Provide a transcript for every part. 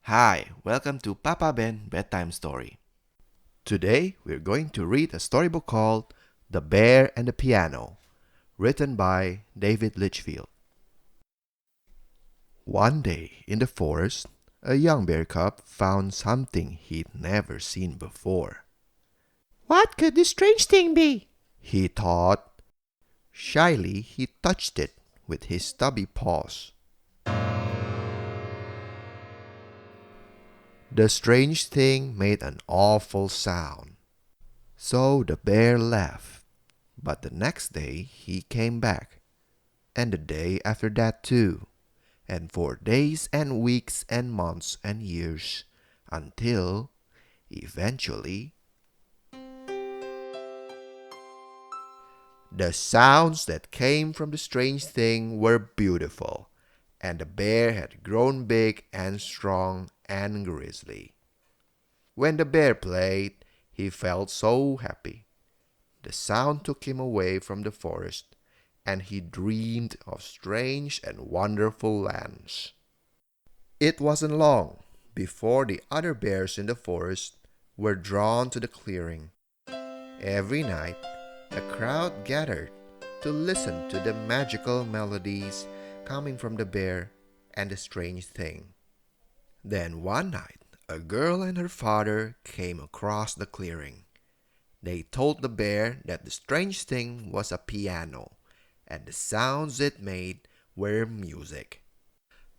Hi, welcome to Papa Ben Bedtime Story. Today we're going to read a storybook called The Bear and the Piano, written by David Litchfield. One day in the forest, a young bear cub found something he'd never seen before. What could this strange thing be? He thought. Shyly, he touched it with his stubby paws. The strange thing made an awful sound. So the bear left. But the next day he came back, and the day after that too, and for days and weeks and months and years, until, eventually, the sounds that came from the strange thing were beautiful, and the bear had grown big and strong and grizzly. When the bear played, he felt so happy. The sound took him away from the forest, and he dreamed of strange and wonderful lands. It wasn't long before the other bears in the forest were drawn to the clearing. Every night, a crowd gathered to listen to the magical melodies coming from the bear and the strange thing. Then one night, a girl and her father came across the clearing. They told the bear that the strange thing was a piano, and the sounds it made were music.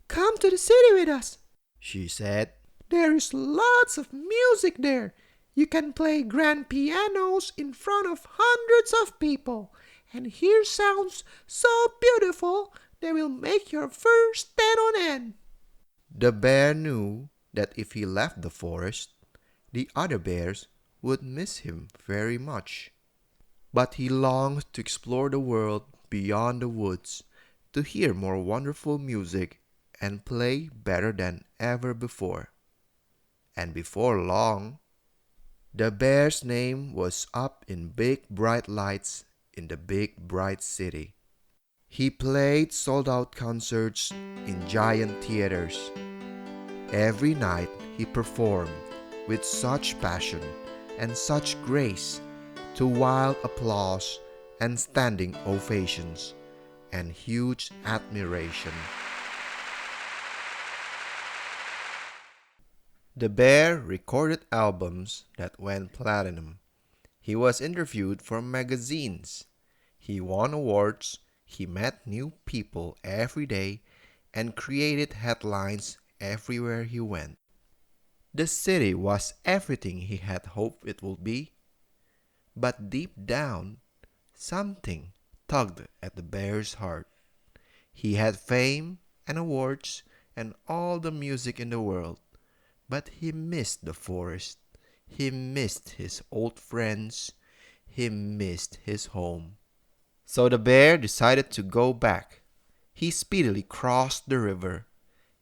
Come to the city with us, She said. There is lots of music there. You can play grand pianos in front of hundreds of people and hear sounds so beautiful they will make your fur stand on end. The bear knew that if he left the forest, the other bears would miss him very much. But he longed to explore the world beyond the woods, to hear more wonderful music and play better than ever before. And before long, the bear's name was up in big bright lights in the big bright city. He played sold-out concerts in giant theaters. Every night he performed with such passion and such grace to wild applause and standing ovations and huge admiration. The bear recorded albums that went platinum. He was interviewed for magazines. He won awards. He met new people every day and created headlines everywhere he went. The city was everything he had hoped it would be. But deep down, something tugged at the bear's heart. He had fame and awards and all the music in the world, but he missed the forest. He missed his old friends. He missed his home. So the bear decided to go back. He speedily crossed the river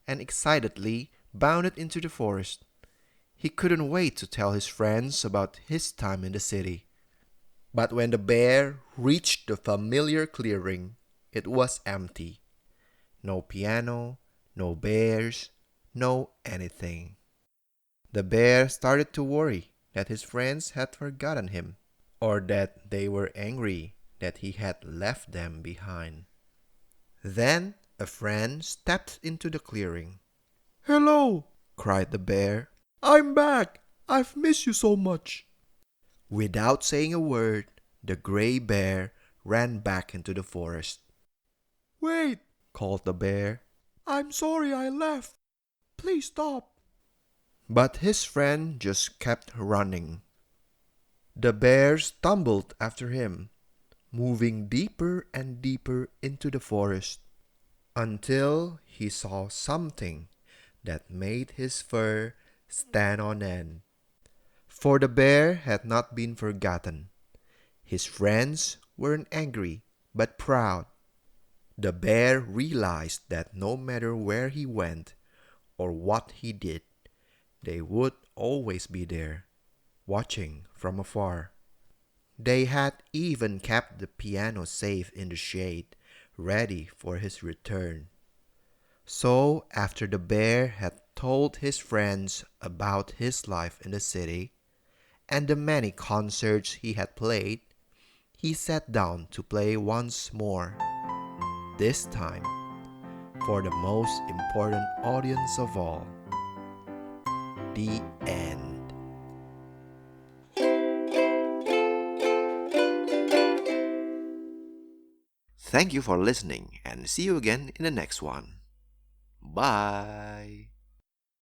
and excitedly bounded into the forest. He couldn't wait to tell his friends about his time in the city. But when the bear reached the familiar clearing, it was empty. No piano, no bears, no anything. The bear started to worry that his friends had forgotten him, or that they were angry that he had left them behind. Then a friend stepped into the clearing. Hello, Cried the bear. I'm back. I've missed you so much. Without saying a word, the gray bear ran back into the forest. Wait, Called the bear. I'm sorry I left. Please stop. But his friend just kept running. The bear stumbled after him, moving deeper and deeper into the forest, until he saw something that made his fur stand on end. For the bear had not been forgotten. His friends weren't angry, but proud. The bear realized that no matter where he went or what he did, they would always be there, watching from afar. They had even kept the piano safe in the shade, ready for his return. So after the bear had told his friends about his life in the city and the many concerts he had played, he sat down to play once more, this time for the most important audience of all, the end. Thank you for listening and see you again in the next one. Bye.